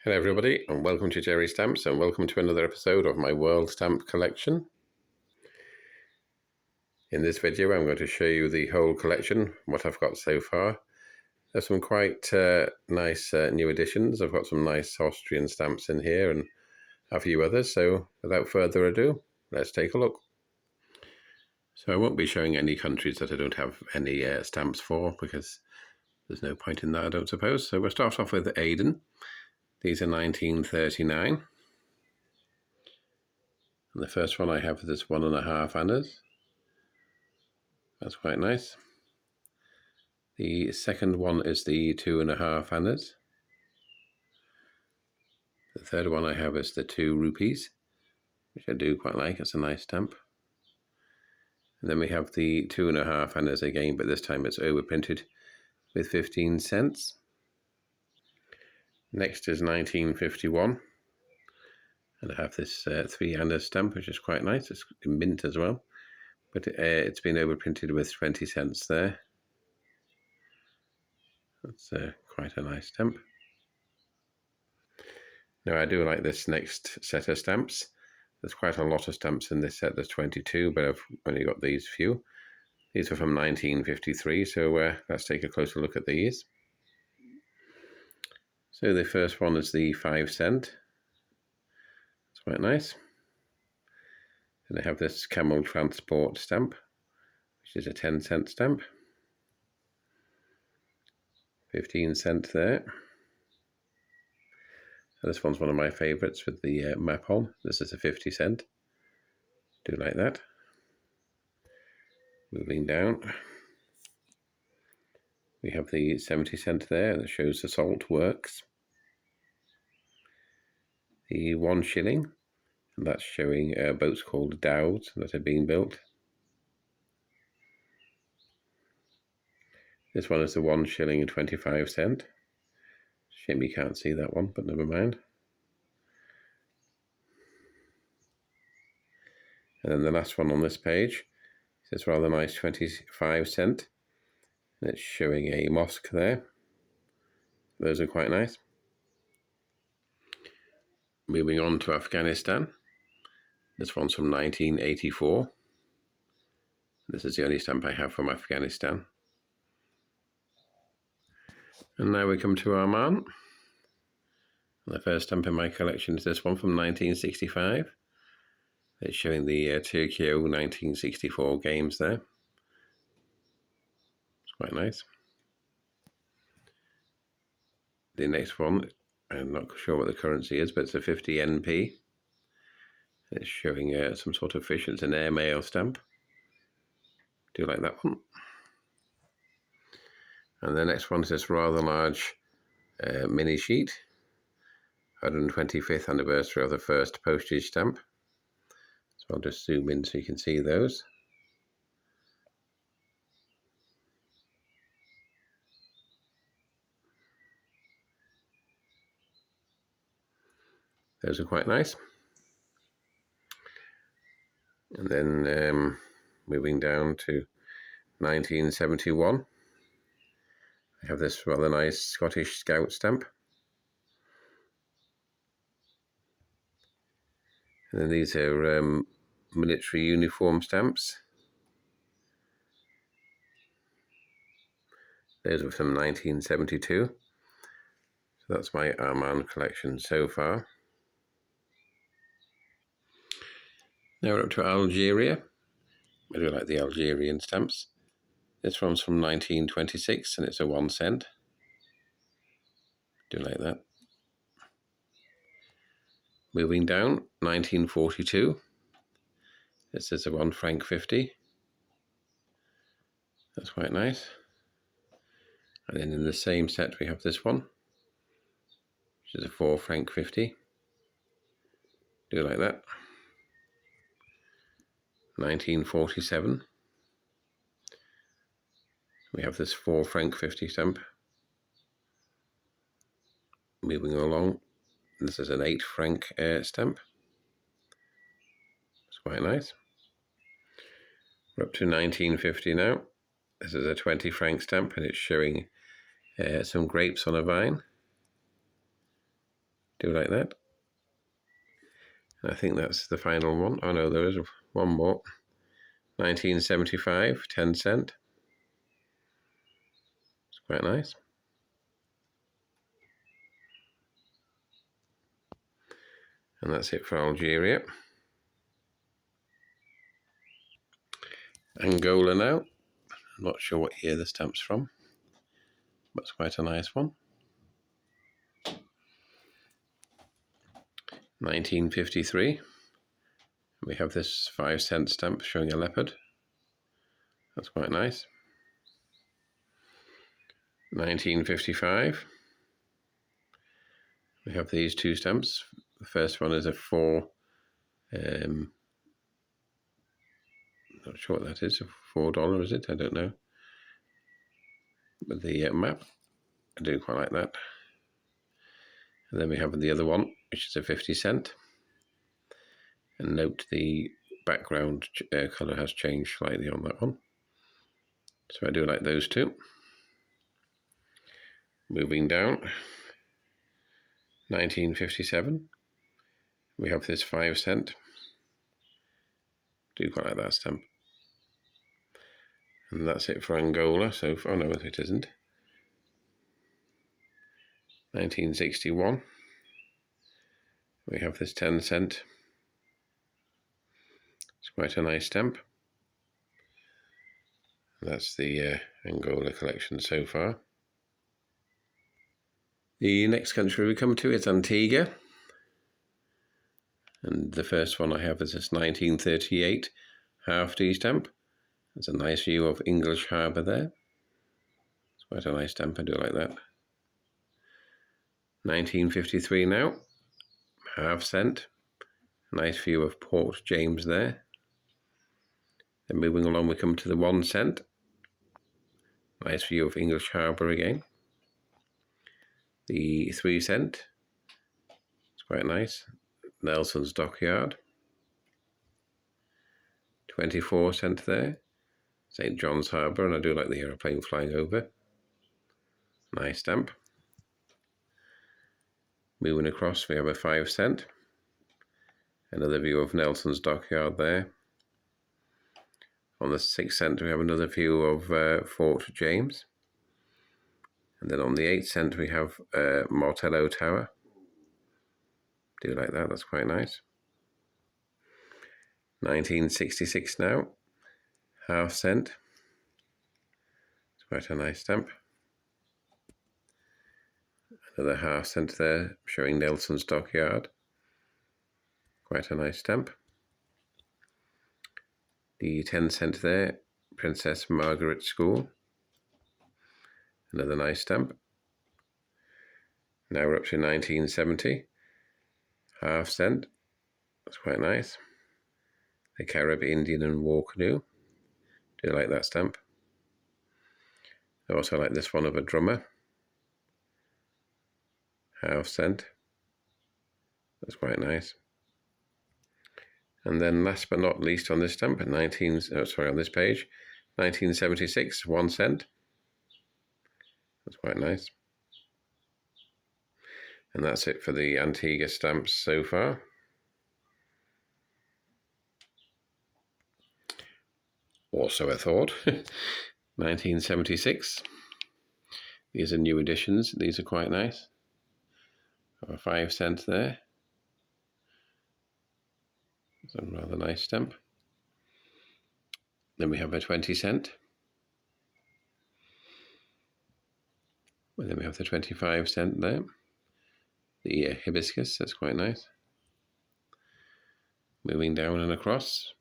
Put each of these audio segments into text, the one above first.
Hello everybody, and welcome to Jerry Stamps, and welcome to another episode of my World Stamp Collection. In this video I'm going to show you the whole collection, what I've got so far. There's some quite nice new additions. I've got some nice Austrian stamps in here and a few others, so without further ado, let's take a look. So I won't be showing any countries that I don't have any stamps for, because there's no point in that, I don't suppose. So we'll start off with Aden. These are 1939. And the first one I have is this 1.5 annas. That's quite nice. The second one is the 2.5 annas. The third one I have is the 2 rupees, which I do quite like. It's a nice stamp. And then we have the 2.5 annas again, but this time it's overprinted with 15 cents. Next is 1951. And I have this 3 annas stamp, which is quite nice. It's in mint as well. But it's been overprinted with 20 cents there. That's quite a nice stamp. Now I do like this next set of stamps. There's quite a lot of stamps in this set. There's 22, but I've only got these few. These are from 1953, so let's take a closer look at these. So the first one is the 5 cent. It's quite nice. And I have this camel transport stamp, which is a 10-cent stamp. 15 cents there. And this one's one of my favourites with the map on. This is a 50 cent. Do like that. Moving down, we have the 70 cent there that shows the salt works. The 1 shilling, and that's showing boats called dhows that are being built. This one is the 1 shilling and 25 cent. Shame you can't see that one, but never mind. And then the last one on this page is this rather nice 25 cent. And it's showing a mosque there. Those are quite nice. Moving on to Afghanistan. This one's from 1984. This is the only stamp I have from Afghanistan. And now we come to Armenia. The first stamp in my collection is this one from 1965. It's showing the Tokyo 1964 games there. It's quite nice. The next one, I'm not sure what the currency is, but it's a 50 NP. It's showing some sort of fish. It's an airmail stamp. Do you like that one? And the next one is this rather large mini sheet. 125th anniversary of the first postage stamp. So I'll just zoom in so you can see those. Those are quite nice. And then moving down to 1971, I have this rather nice Scottish Scout stamp. And then these are military uniform stamps. Those are from 1972. So that's my Ajman collection so far. Now we're up to Algeria. I do like the Algerian stamps. This one's from 1926 and it's a 1 cent. Do like that. Moving down, 1942. This is a 1 franc 50. That's quite nice. And then in the same set we have this one, which is a 4 franc 50. Do like that. 1947. We have this 4 franc 50 stamp. Moving along, this is an 8 franc stamp. It's quite nice. We're up to 1950 now. This is a 20 franc stamp and it's showing some grapes on a vine. Do like that. And I think that's the final one. Oh no, there is one more. 1975, 10 cent. It's quite nice. And that's it for Algeria. Angola now. I'm not sure what year the stamp's from, but it's quite a nice one. 1953. We have this 5 cent stamp showing a leopard. That's quite nice. 1955. We have these two stamps. The first one is a 4. Not sure what that is. $4, is it? I don't know. But the map, I do quite like that. And then we have the other one, which is a 50 cent. And note the background colour has changed slightly on that one. So I do like those two. Moving down, 1957. We have this 5 cent. Do quite like that stamp. And that's it for Angola. So, oh no, it isn't. 1961. We have this 10 cent. It's quite a nice stamp. That's the Angola collection so far. The next country we come to is Antigua. And the first one I have is this 1938 half D stamp. There's a nice view of English Harbour there. It's quite a nice stamp, I do like that. 1953 now, half cent. Nice view of Port James there. Then moving along we come to the 1 cent. Nice view of English Harbour again. The 3 cent. It's quite nice. Nelson's Dockyard. 24 cent there. St. John's Harbour, and I do like the aeroplane flying over. Nice stamp. Moving across, we have a 5 cent. Another view of Nelson's Dockyard there. On the 6 cent, we have another view of Fort James. And then on the 8 cent, we have Martello Tower. Do like that, that's quite nice. 1966 now, half cent. It's quite a nice stamp. Another half cent there, showing Nelson's Dockyard. Quite a nice stamp. The 10 cent there, Princess Margaret School. Another nice stamp. Now we're up to 1970. Half cent. That's quite nice. The Carib, Indian and War Canoe. Do like that stamp. I also like this one of a drummer. Half cent. That's quite nice. And then last but not least on this stamp, on this page, 1976, 1 cent. That's quite nice. And that's it for the Antigua stamps so far. Also a thought, 1976. These are new editions. These are quite nice. A 5 cent there. It's a rather nice stamp. Then we have a 20 cent. And then we have the 25 cent there. The hibiscus, that's quite nice. Moving down and across.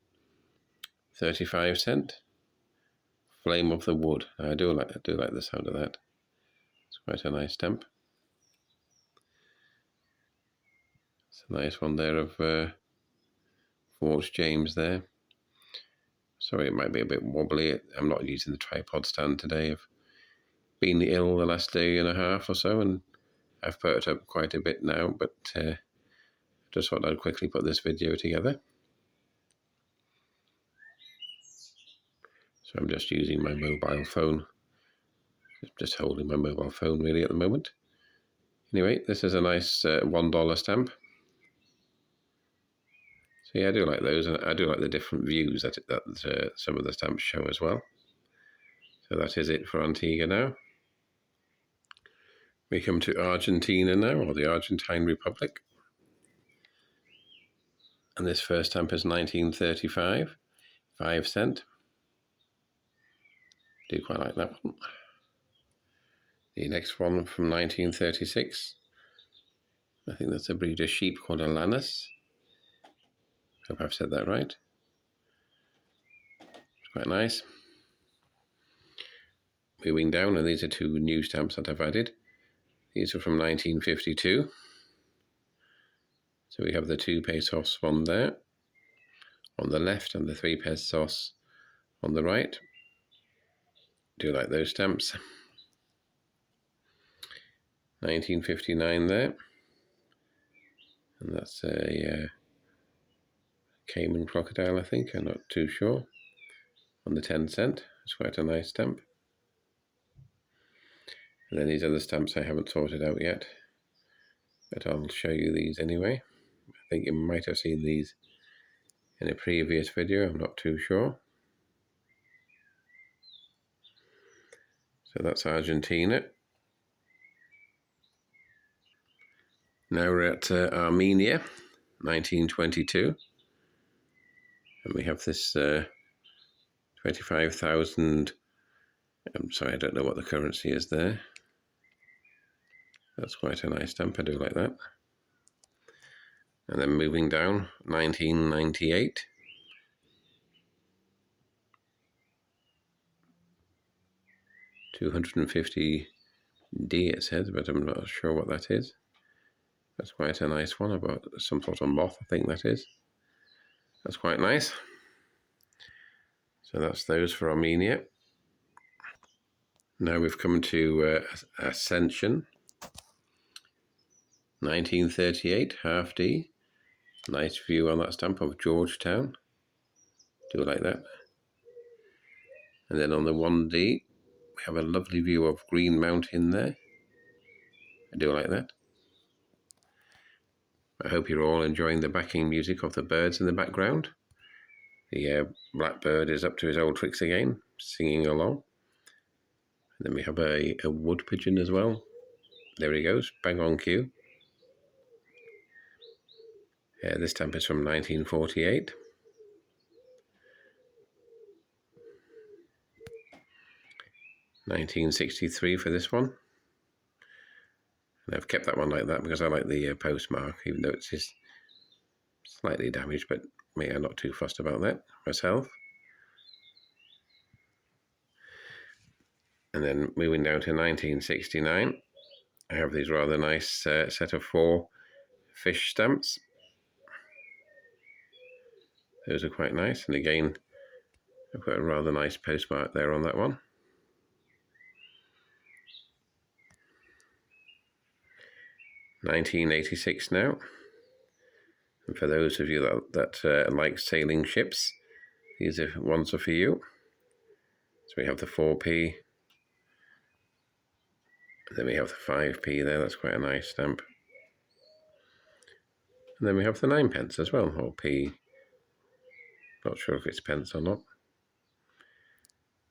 35 cent. Flame of the Wood. I do like the sound of that. It's quite a nice stamp. It's a nice one there of Fort James there. Sorry, it might be a bit wobbly. I'm not using the tripod stand today. I've been ill the last day and a half or so, and I've perked up quite a bit now, but just thought I'd quickly put this video together. So I'm just using my mobile phone. Just holding my mobile phone really at the moment. Anyway, this is a nice $1 stamp. So yeah, I do like those, and I do like the different views that some of the stamps show as well. So that is it for Antigua now. We come to Argentina now, or the Argentine Republic. And this first stamp is 1935, 5 cent. Do quite like that one. The next one from 1936. I think that's a breed of sheep called a Lanus. Hope I've said that right. It's quite nice. Moving down, and these are two new stamps that I've added. These are from 1952. So we have the 2 pesos one there on the left and the 3 pesos on the right. Do like those stamps. 1959 there. And that's a Cayman crocodile, I think. I'm not too sure. On the 10 cent. It's quite a nice stamp. And then these other stamps I haven't sorted out yet. But I'll show you these anyway. I think you might have seen these in a previous video. I'm not too sure. So that's Argentina. Now we're at Armenia, 1922. And we have this 25,000, I'm sorry, I don't know what the currency is there. That's quite a nice stamp, I do like that. And then moving down, 1998. $250 it says, but I'm not sure what that is. That's quite a nice one, about some sort of moth, I think that is. That's quite nice. So that's those for Armenia. Now we've come to Ascension, 1938, half D. Nice view on that stamp of Georgetown. Do like that. And then on the 1D, we have a lovely view of Green Mountain there. I do like that. I hope you're all enjoying the backing music of the birds in the background. The blackbird is up to his old tricks again, singing along. And then we have a wood pigeon as well. There he goes, bang on cue. This stamp is from 1948. $1963 for this one. And I've kept that one like that because I like the postmark, even though it's just slightly damaged, but me, I'm not too fussed about that myself. And then moving down to 1969, I have these rather nice set of 4 fish stamps. Those are quite nice, and again, I've got a rather nice postmark there on that one. $1986 now. And for those of you that like sailing ships, these ones are for you. So we have the 4p, and then we have the 5p there. That's quite a nice stamp. And then we have the 9 pence as well, or p. Not sure if it's pence or not.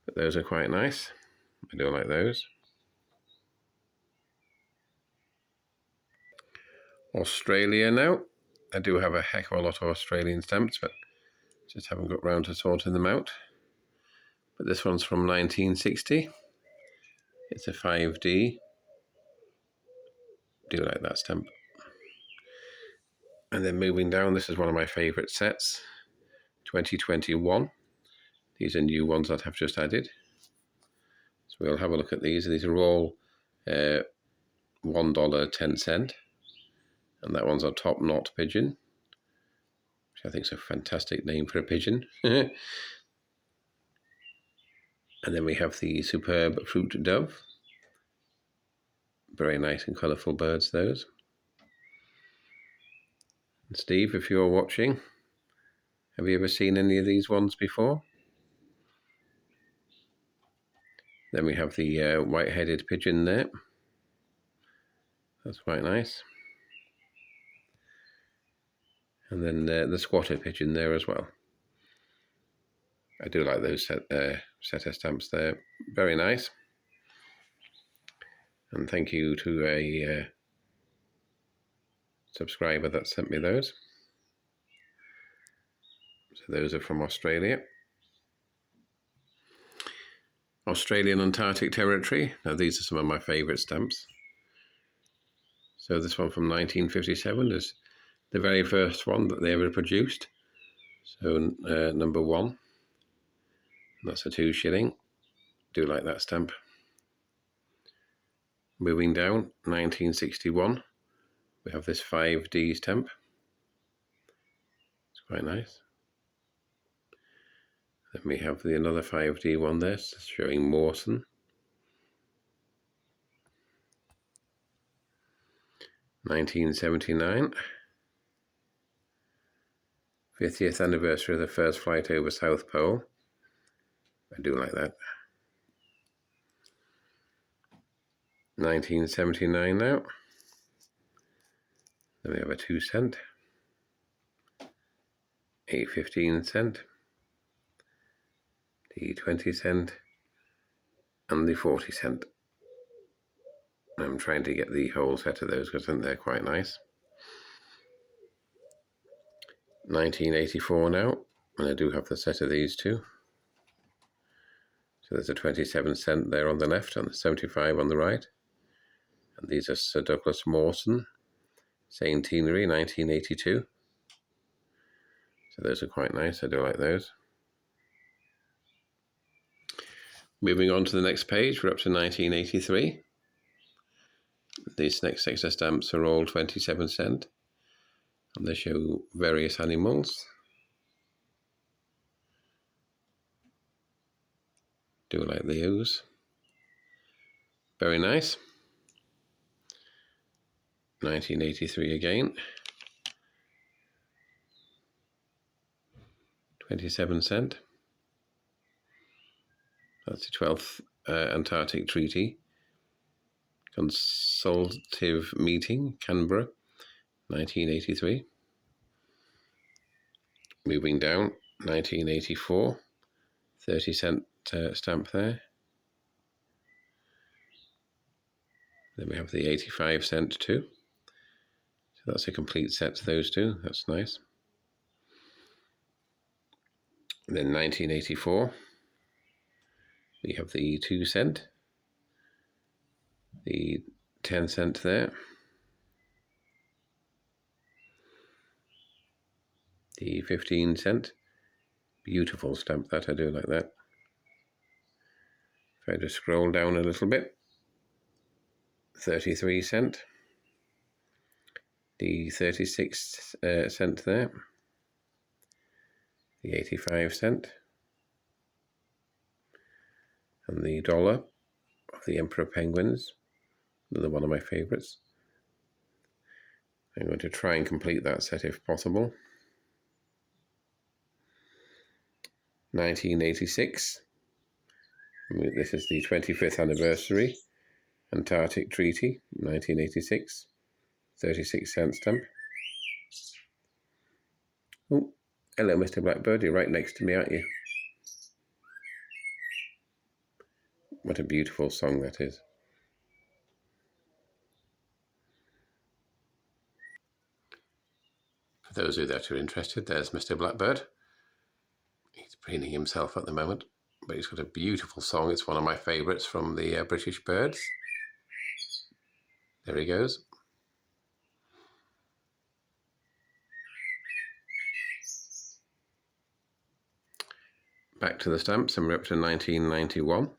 But those are quite nice. I do like those. Australia now. I do have a heck of a lot of Australian stamps, but just haven't got round to sorting them out. But this one's from 1960. It's a 5D. Do like that stamp. And then moving down, this is one of my favourite sets. 2021. These are new ones that I've just added. So we'll have a look at these. These are all $1.10. And that one's a top knot pigeon, which I think is a fantastic name for a pigeon. And then we have the superb fruit dove. Very nice and colourful birds, those. And Steve, if you're watching, have you ever seen any of these ones before? Then we have the white-headed pigeon there. That's quite nice. And then the squatter pigeon there as well. I do like those setter stamps there. Very nice. And thank you to a subscriber that sent me those. So those are from Australia. Australian Antarctic Territory. Now these are some of my favourite stamps. So this one from 1957 is the very first one that they ever produced. So number 1. That's a 2 shilling. Do like that stamp. Moving down, 1961. We have this 5D stamp. It's quite nice. Then we have another 5D one there, showing Mawson. 1979. 50th anniversary of the first flight over South Pole. I do like that. 1979 now. Then we have a 2 cent. A 15 cent. The 20 cent. And the 40 cent. I'm trying to get the whole set of those because I think they're quite nice. 1984 now, and I do have the set of these too. So there's a 27 cent there on the left and the 75 on the right. And these are Sir Douglas Mawson, Centenary, 1982. So those are quite nice, I do like those. Moving on to the next page, we're up to 1983. These next 6 stamps are all 27 cent. And they show various animals. Do like those. Very nice. 1983 again. 27 cent. That's the 12th Antarctic Treaty Consultative Meeting, Canberra, 1983. Moving down, 1984, 30 cent stamp there. Then we have the 85 cent too. So that's a complete set to those two, that's nice. And then 1984, we have the 2 cent, the 10 cent there, the 15 cent, beautiful stamp that, I do like that. If I just scroll down a little bit, 33 cent, the 36 cent there, the 85 cent, and the dollar of the Emperor Penguins, another one of my favourites. I'm going to try and complete that set if possible. 1986, this is the 25th anniversary, Antarctic Treaty, 1986, 36 cent stamp. Oh, hello Mr. Blackbird, you're right next to me, aren't you? What a beautiful song that is. For those of you that are interested, there's Mr. Blackbird. He's preening himself at the moment, but he's got a beautiful song. It's one of my favourites from the British birds. There he goes. Back to the stamps, and we're up to 1991.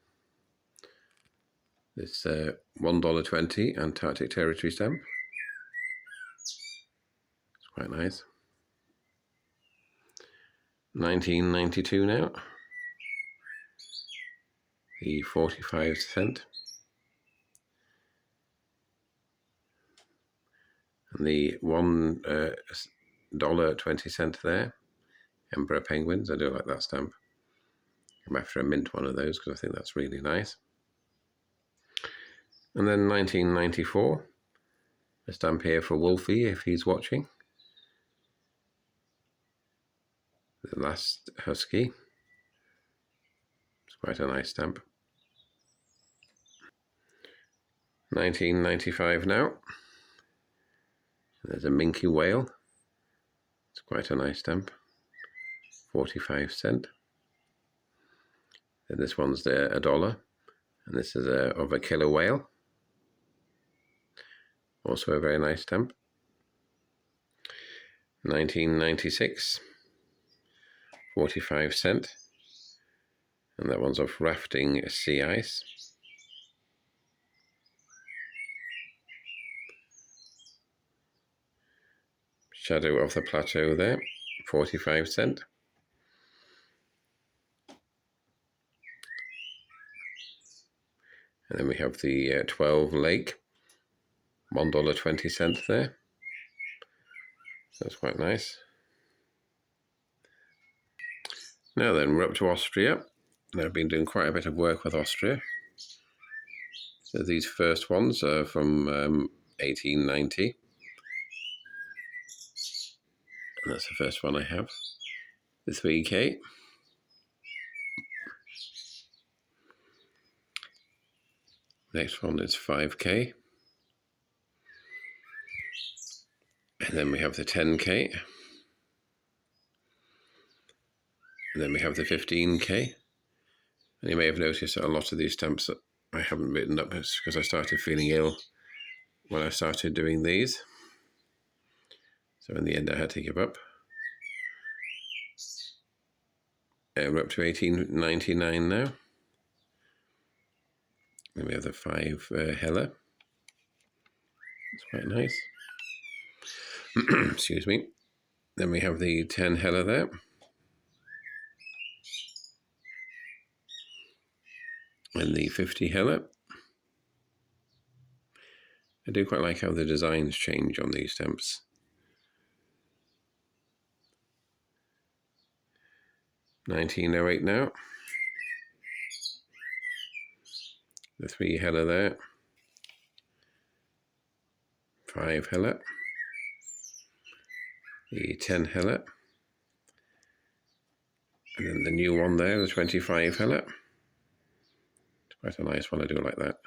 This $1.20 Antarctic Territory stamp. It's quite nice. 1992 now. The 45 cent. And the $1.20 there. Emperor Penguins, I do like that stamp. I'm after a mint one of those because I think that's really nice. And then 1994, A stamp here for Wolfie if he's watching. The last husky. It's quite a nice stamp. 1995 now. There's a minke whale. It's quite a nice stamp. 45 cents. And this one's $1. And this is of a killer whale. Also a very nice stamp. 1996. 45 cents. And that one's of rafting sea ice. Shadow of the plateau there. 45 cents. And then we have the 12 lake. $1.20 there. So that's quite nice. Now then, we're up to Austria. And I've been doing quite a bit of work with Austria. So these first ones are from 1890. And that's the first one I have. The 3K. Next one is 5K. And then we have the 10K. And then we have the 15K. And you may have noticed that a lot of these stamps that I haven't written up because I started feeling ill when I started doing these. So in the end I had to give up. We're up to 1899 now. Then we have the 5 Hella. It's quite nice. Excuse me. Then we have the 10 Hella there. And the 50 Hella. I do quite like how the designs change on these stamps. $19.08 now. The 3 Hella there. 5 Hella. The 10 Hella. And then the new one there, the 25 Hella. It's quite a nice one, I do like that.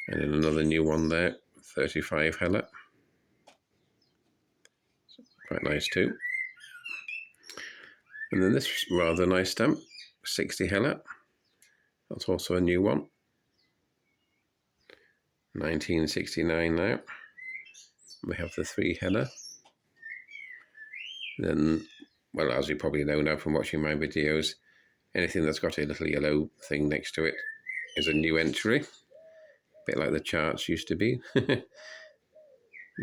And then another new one there, 35 Hella. Quite nice too. And then this rather nice stamp, 60 Hella. That's also a new one. 1969 now. We have the 3 Hella. Then, well, as you probably know now from watching my videos, anything that's got a little yellow thing next to it is a new entry. A bit like the charts used to be.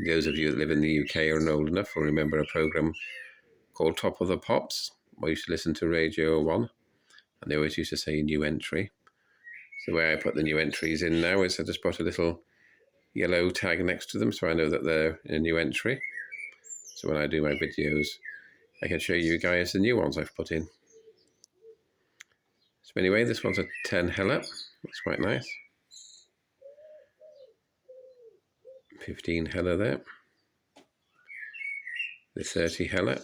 Those of you that live in the UK are old enough will remember a programme called Top of the Pops. I used to listen to Radio 1, and they always used to say new entry. So the way I put the new entries in now is I just put a little yellow tag next to them so I know that they're a new entry. So when I do my videos, I can show you guys the new ones I've put in. So anyway, this one's a 10 Hella. That's quite nice. 15 Hella there. The 30 Hella.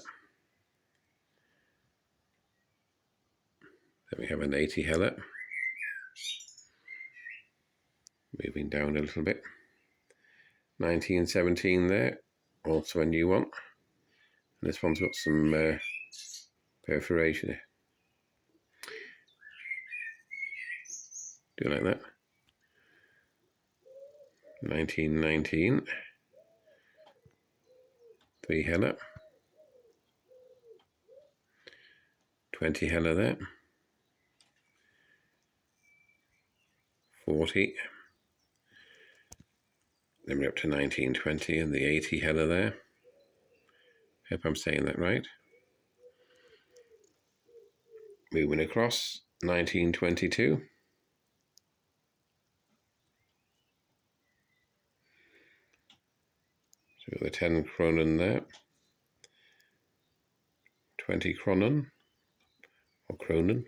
Then we have an 80 Hella. Moving down a little bit. 1917 there. Also a new one. And this one's got some perforation here. Do you like that? 1919. 3 Hella. 20 Hella there. 40. Then we're up to 1920 and the 80 Hella there. Hope I'm saying that right. Moving across, 1922. So the 10 Kronen there. 20 Kronen, or Kronen.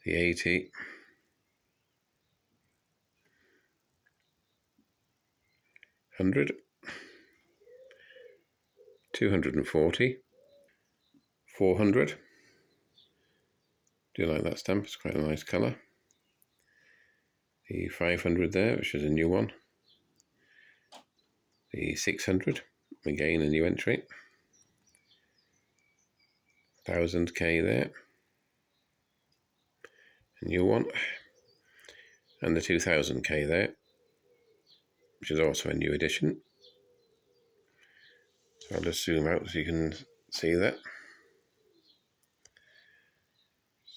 The 80. 100, 240, 400. Do you like that stamp? It's quite a nice colour. The 500 there, which is a new one. The 600, again a new entry. 1000k there, a new one. And the 2000k there, which is also a new edition. So I'll just zoom out so you can see that.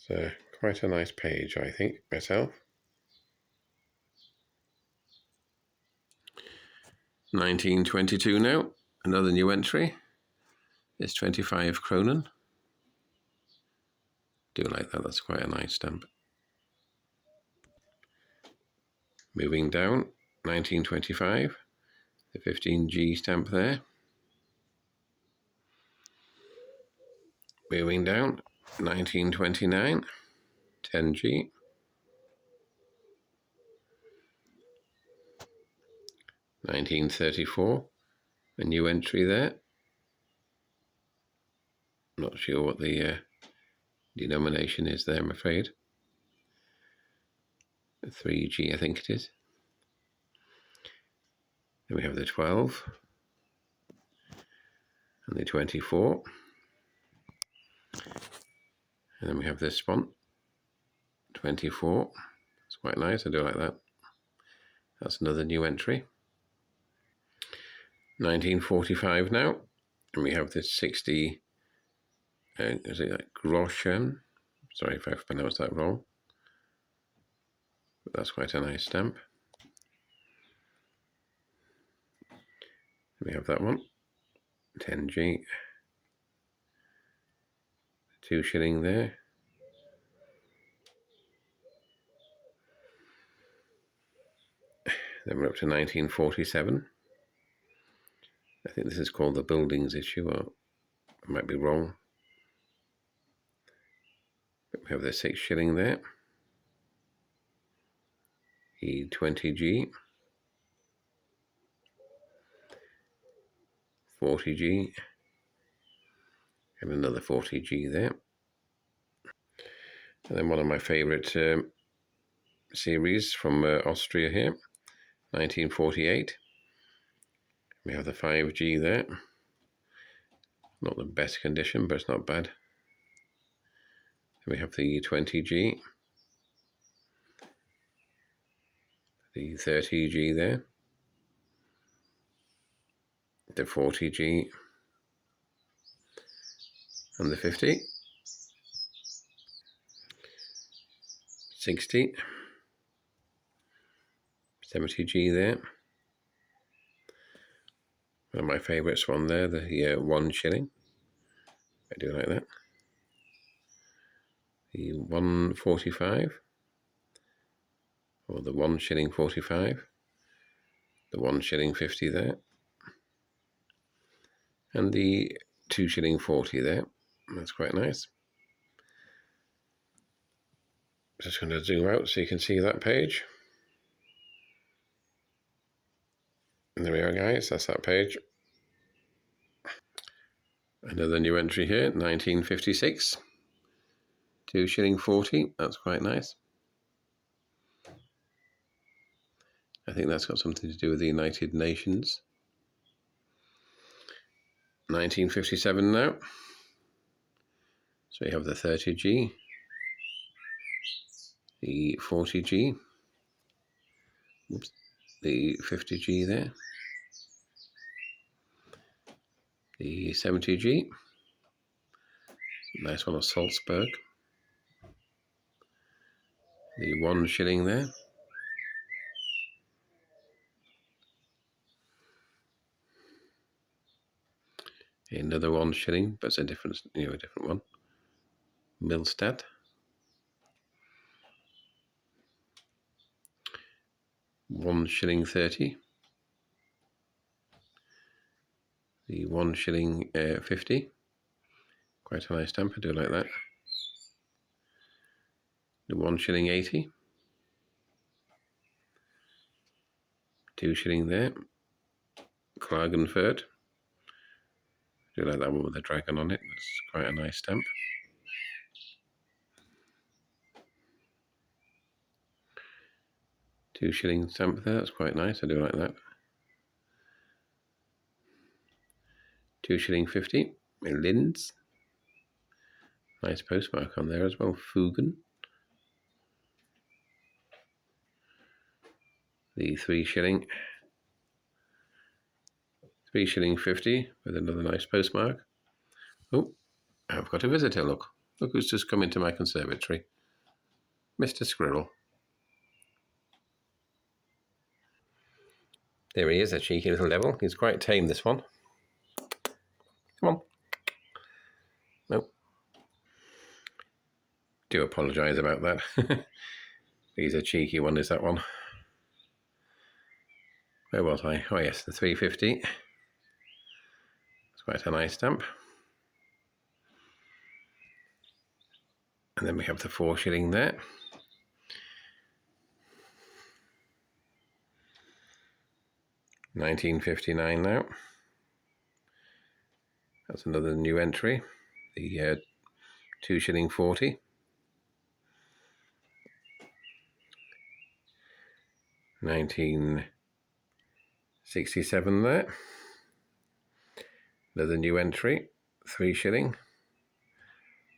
So quite a nice page, I think, myself. 1922 now, another new entry. It's 25 kronen. Do like that, that's quite a nice stamp. Moving down, 1925, the 15G stamp there. Moving down, 1929, 10G. 1934, a new entry there. Not sure what the denomination is there, I'm afraid. 3G, I think it is. Then we have the 12 and the 24. And then we have this one, 24. It's quite nice, I do like that. That's another new entry. 1945 now. And we have this 60, is it like Groschen? Sorry if I've pronounced that wrong. But that's quite a nice stamp. We have that one, 10G. 2 shilling there. Then we're up to 1947. I think this is called the buildings issue, or I might be wrong. But we have the 6 shilling there. The 20G. 40G. And another 40G there. And then one of my favourite series from Austria here, 1948. We have the 5G there. Not the best condition, but it's not bad. We have the 20G. The 30G there. The 40G. And the 50. 60. 70G there. One of my favourites one there, the 1 shilling. I do like that. The 145. Or the 1 shilling 45. The 1 shilling 50 there. And the 2 shilling 40 there. That's quite nice. Just going to zoom out so you can see that page. And there we are, guys, that's that page. Another new entry here, 1956. 2 shilling 40, that's quite nice. I think that's got something to do with the United Nations. 1957 now. So we have the 30G, the 40G, oops, the 50G there, the 70G, nice one of Salzburg, the 1 shilling there, another 1 shilling, but it's a different, a different one, Milstead, £1 shilling 30, the 1 shilling 50, quite a nice stamp, I do like that. The 1 shilling 80, 2 shilling there, Klagenfurt. I do like that one with the dragon on it. It's quite a nice stamp. £2 stamp there. That's quite nice. I do like that. £2.50. Linz. Nice postmark on there as well. Fugen. The £3. £3.50 with another nice postmark. Oh, I've got a visitor, look. Look who's just come into my conservatory. Mr. Squirrel. There he is, a cheeky little devil. He's quite tame, this one. Come on. No. Do apologise about that. He's a cheeky one, is that one? Where was I? Oh yes, the £3.50. It's quite a nice stamp. And then we have the £4 there. £19.59 now. That's another new entry. The £2.40. £19.67 there. Another new entry. £3.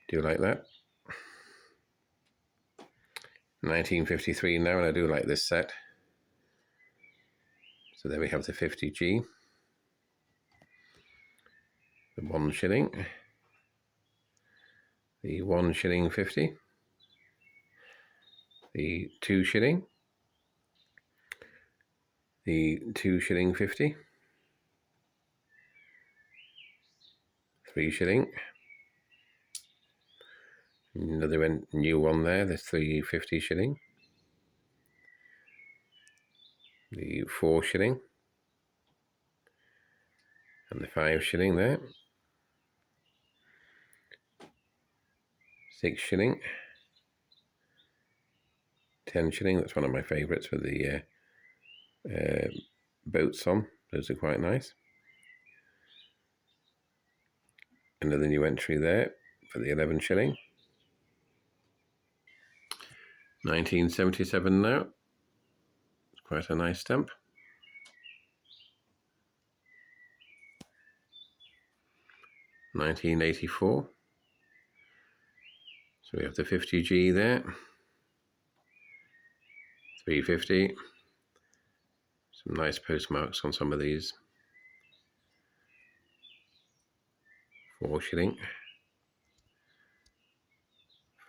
Do you like that? £19.53 now, and I do like this set. So there we have the 50G. The £1. The £1.50. The £2. The £2.50. £3. Another new one there, the £3.50. The £4. And the £5 there. £6. £10. That's one of my favourites with the boats on. Those are quite nice. Another new entry there for the £11. 1977 now. It's quite a nice stamp. £19.84. So we have the 50G there. £3.50. Some nice postmarks on some of these. £4.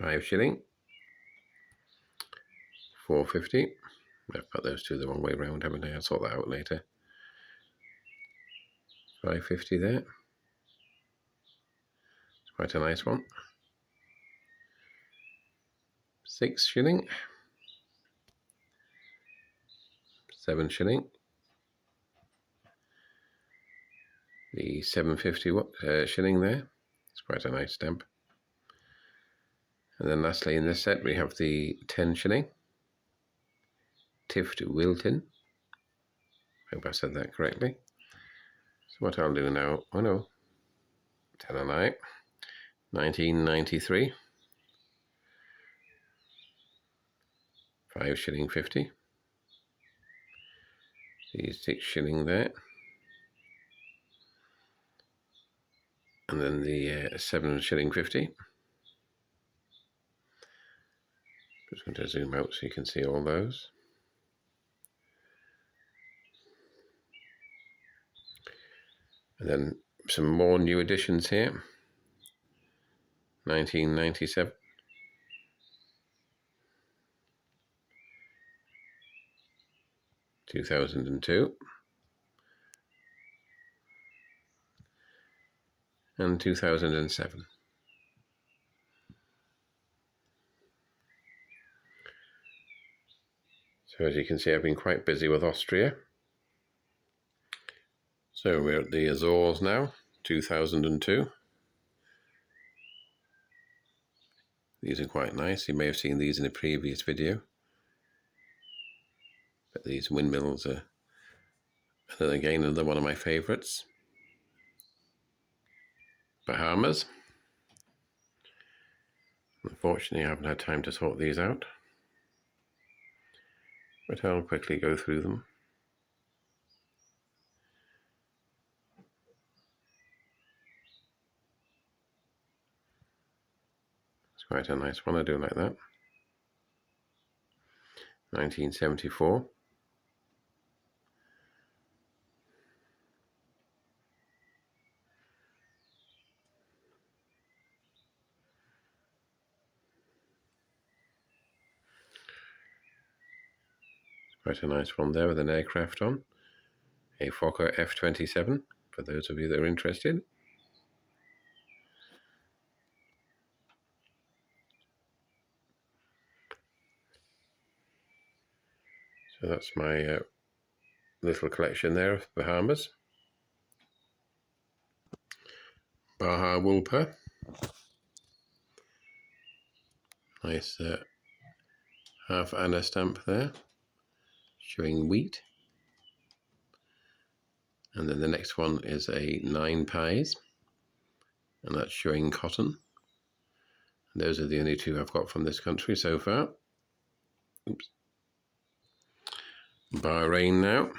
£5. £4.50. I've got those two the wrong way round, haven't I? I'll sort that out later. £5.50 there. It's quite a nice one. £6. £7. The £7.50 there. It's quite a nice stamp. And then lastly in this set we have the £10. Tift Wilton. Hope I said that correctly. So what I'll do now, oh no, tell a lie. 1993. £5.50. The £6 there. And then the £7.50. Just going to zoom out so you can see all those. And then some more new additions here. 1997. (2002) and 2007. So as you can see, I've been quite busy with Austria. So we're at the Azores now, 2002. These are quite nice. You may have seen these in a previous video. But these windmills are And then again, another one of my favourites, Bahamas. Unfortunately, I haven't had time to sort these out, but I'll quickly go through them. It's quite a nice one, I do like that. 1974. Quite a nice one there with an aircraft on. A Fokker F-27, for those of you that are interested. So that's my little collection there of Bahamas. Bahawalpur. Nice half Anna stamp there, showing wheat. And then the next one is a 9 pies, and that's showing cotton. And those are the only two I've got from this country so far. Oops. Bahrain now.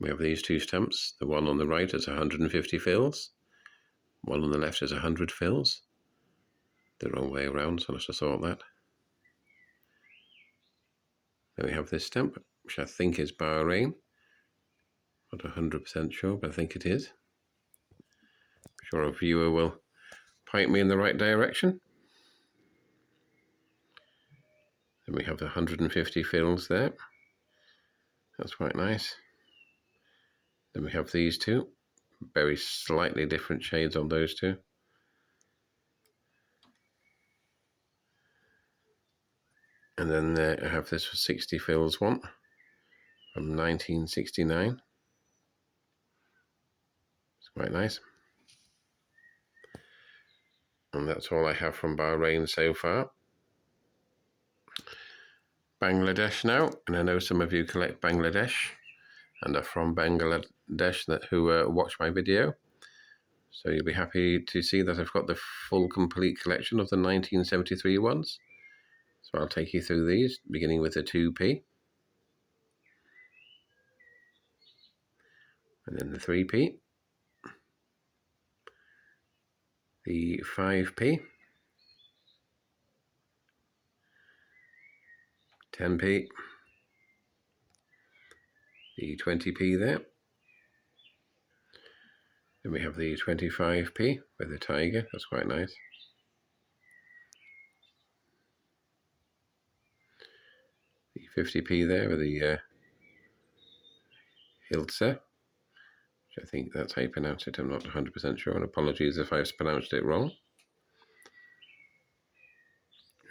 We have these two stamps. The one on the right is 150 fils. One on the left is 100 fils. The wrong way around, so I'll have to sort that. Then we have this stamp, which I think is Bahrain. Not 100% sure, but I think it is. I'm sure a viewer will point me in the right direction. Then we have the 150 fils there. That's quite nice. Then we have these two. Very slightly different shades on those two. And then I have this for 60 fils one from 1969. It's quite nice. And that's all I have from Bahrain so far. Bangladesh now, and I know some of you collect Bangladesh and are from Bangladesh who watch my video. So you'll be happy to see that I've got the full complete collection of the 1973 ones. So I'll take you through these, beginning with the 2p. And then the 3p. The 5p. 10p. The 20p there. Then we have the 25p with the tiger, that's quite nice. The 50p there with the Hilse, which I think that's how you pronounce it, I'm not 100% sure, and apologies if I've pronounced it wrong.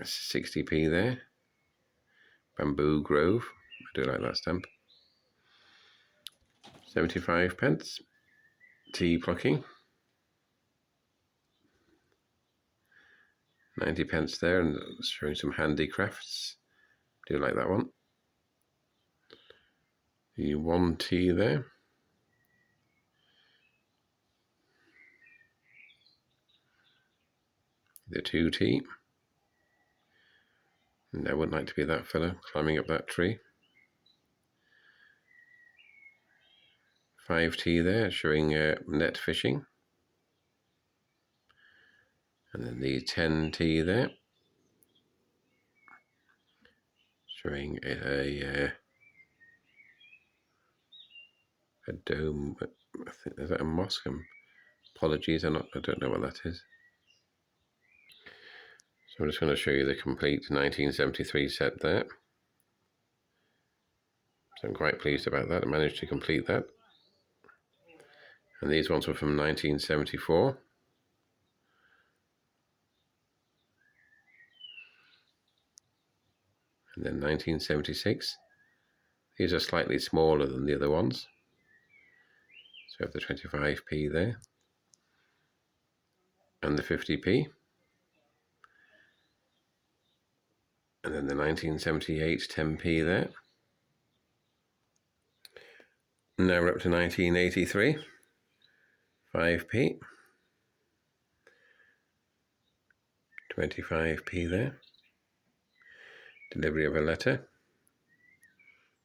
60p there. Bamboo Grove, I do like that stamp. 75 pence. Tea plucking. 90 pence there, and showing some handicrafts. Do like that one. The 1t there. The 2t. And I wouldn't like to be that fella climbing up that tree. 5t there, showing net fishing. And then the 10t there, showing a dome. I think, is that a mosque? Apologies, I don't know what that is. So I'm just going to show you the complete 1973 set there. So I'm quite pleased about that. I managed to complete that. And these ones were from 1974. And then 1976. These are slightly smaller than the other ones. So we have the 25p there. And the 50p. And then the 1978 10p there. Now we're up to 1983, 5p, 25p there. Delivery of a letter.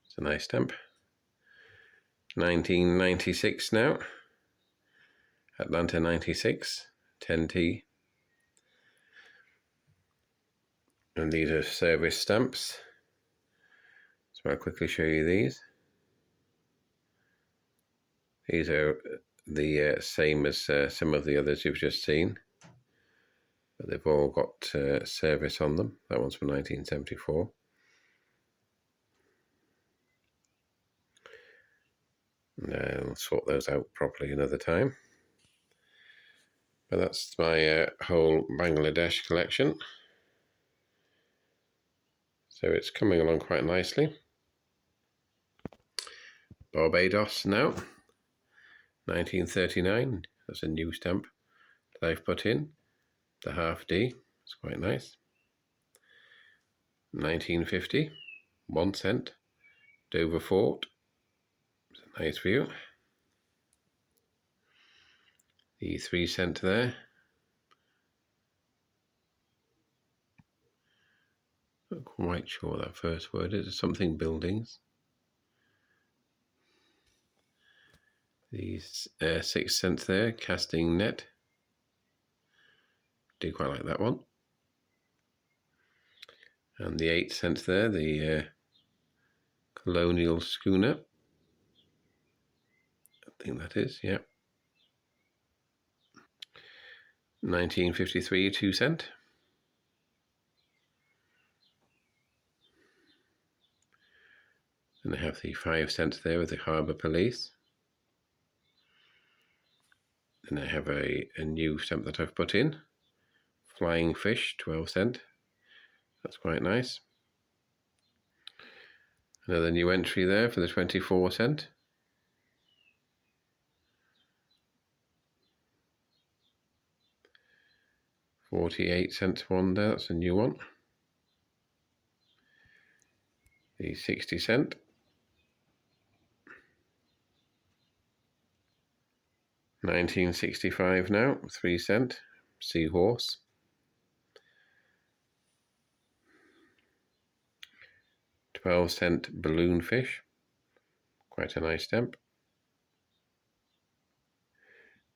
It's a nice stamp. 1996 now. Atlanta 96, 10t. And these are service stamps. So I'll quickly show you these. These are the same as some of the others you've just seen, but they've all got service on them. That one's from 1974. I'll sort those out properly another time. But that's my whole Bangladesh collection. So it's coming along quite nicely. Barbados now, 1939. That's a new stamp that I've put in. The half D. It's quite nice. 1950, 1 cent. Dover Fort. It's a nice view. The 3 cent there. Not quite sure what that first word is. Something buildings. These 6 cents there. Casting net. Do quite like that one. And the 8 cents there. The colonial schooner. I think that is, yeah. 1953, 2 cent. And I have the 5 cents there with the harbour police. Then I have a new stamp that I've put in. Flying fish, 12 cent. That's quite nice. Another new entry there for the 24 cent. $0.48 one there, that's a new one. The 60 cent. $19.65 now, 3 cent. Seahorse. $0.12 balloon fish. Quite a nice stamp.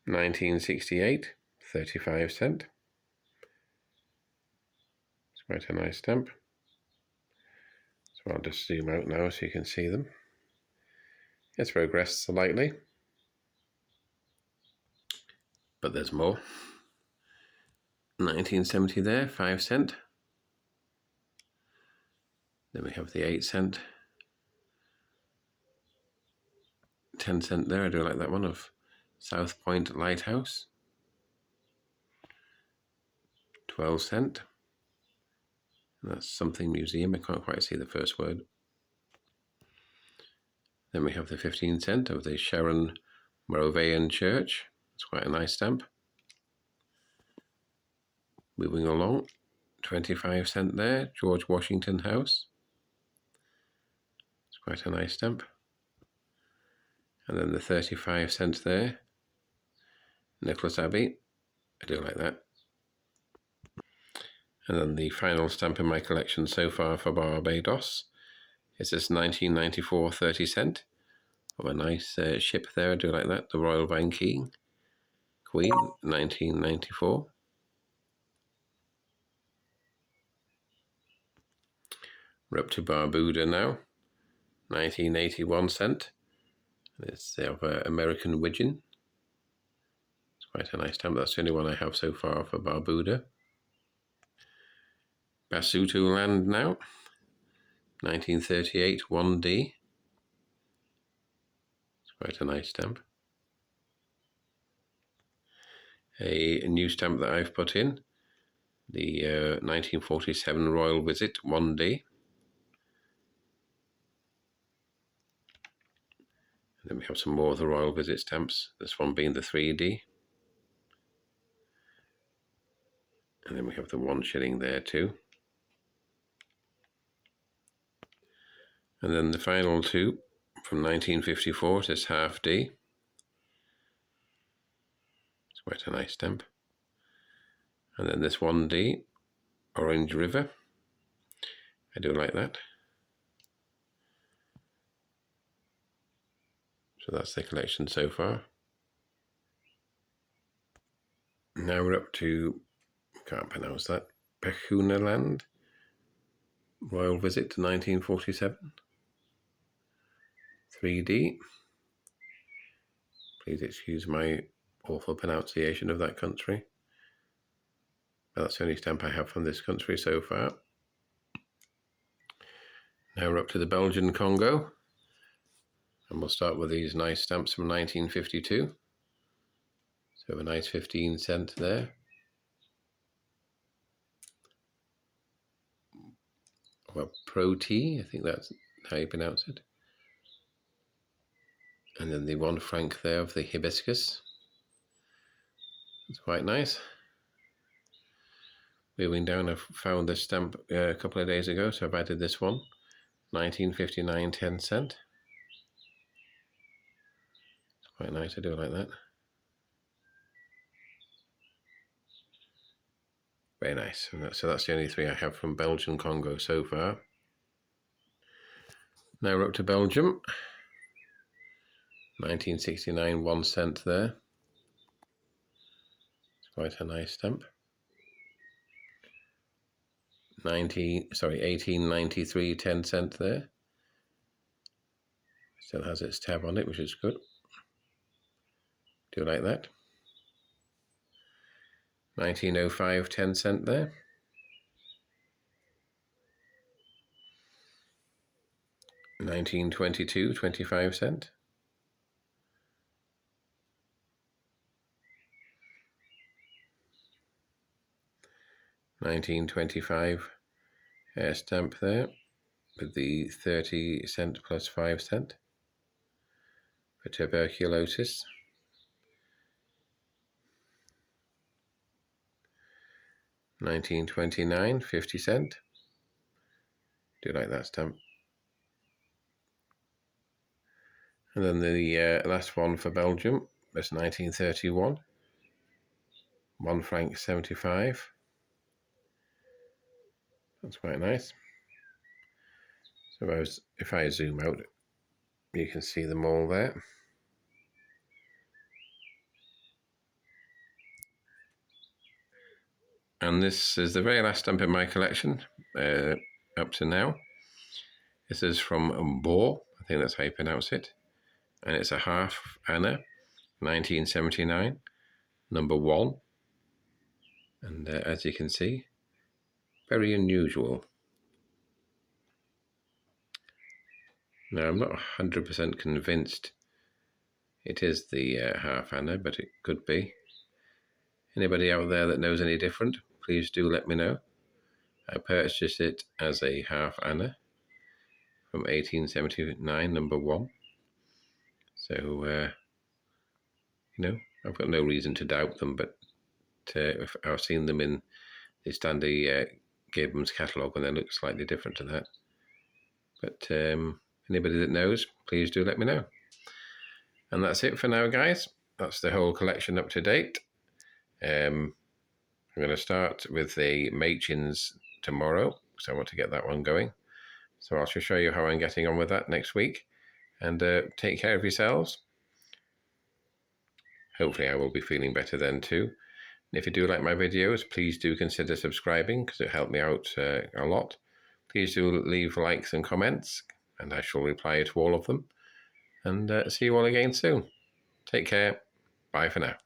1968, 35 cent. It's quite a nice stamp. So I'll just zoom out now so you can see them. It's progressed slightly, but there's more. 1970 there, 5 cent. Then we have the 8 cent. 10 cent there, I do like that one, of South Point Lighthouse. 12 cent. That's something museum, I can't quite see the first word. Then we have the 15 cent of the Sharon Moravian Church. It's quite a nice stamp. Moving along, 25 cent there, George Washington House. It's quite a nice stamp. And then the 35 cents there, Nicholas Abbey. I do like that. And then the final stamp in my collection so far for Barbados is this 1994 30 cent of a nice ship there. I do like that. The Royal Vanquis Queen, 1994. We're up to Barbuda now, 1981 cent. It's of American Widgeon. It's quite a nice stamp. That's the only one I have so far for Barbuda. Basutoland now, 1938 1D. It's quite a nice stamp. A new stamp that I've put in, the 1947 Royal Visit 1D. And then we have some more of the Royal Visit stamps, this one being the 3D. And then we have the 1 shilling there too. And then the final 2 from 1954, this half D. It's quite a nice stamp. And then this 1D, Orange River. I do like that. So that's the collection so far. Now we're up to, can't pronounce that, Bechuanaland. Royal Visit to 1947. 3D. Please excuse my awful pronunciation of that country. But that's the only stamp I have from this country so far. Now we're up to the Belgian Congo. And we'll start with these nice stamps from 1952. So a nice 15-cent there. Well, Pro T, I think that's how you pronounce it. And then the 1 franc there of the hibiscus. It's quite nice. Moving down, I found this stamp a couple of days ago, so I've added this one. 1959, 10 cent. It's quite nice, I do like that. Very nice. And so that's the only 3 I have from Belgian Congo so far. Now we're up to Belgium. 1969, 1 cent there. It's quite a nice stamp. 1893, 10 cent there. Still has its tab on it, which is good. Do like that. 1905, 10 cent there. 1922, 25 cent. 1925 stamp there with the 30 cent plus 5 cent for tuberculosis. 1929, 50 cent. Do like that stamp. And then the last one for Belgium was 1931, 1 franc 75. That's quite nice. So if I zoom out, you can see them all there. And this is the very last stamp in my collection up to now. This is from Bohr, I think that's how you pronounce it. And it's a half Anna, 1979, number 1. And as you can see, very unusual. Now, I'm not 100% convinced it is the half Anna, but it could be. Anybody out there that knows any different, please do let me know. I purchased it as a half Anna from 1879, number 1. So, I've got no reason to doubt them, but if I've seen them in the Stanley Gibbons catalogue, and they look slightly different to that. But anybody that knows, please do let me know. And that's it for now, guys. That's the whole collection up to date. I'm going to start with the Machins tomorrow, because I want to get that one going. So I'll show you how I'm getting on with that next week. And take care of yourselves. Hopefully I will be feeling better then too. And if you do like my videos, please do consider subscribing, because it helped me out a lot. Please do leave likes and comments, and I shall reply to all of them. And see you all again soon. Take care. Bye for now.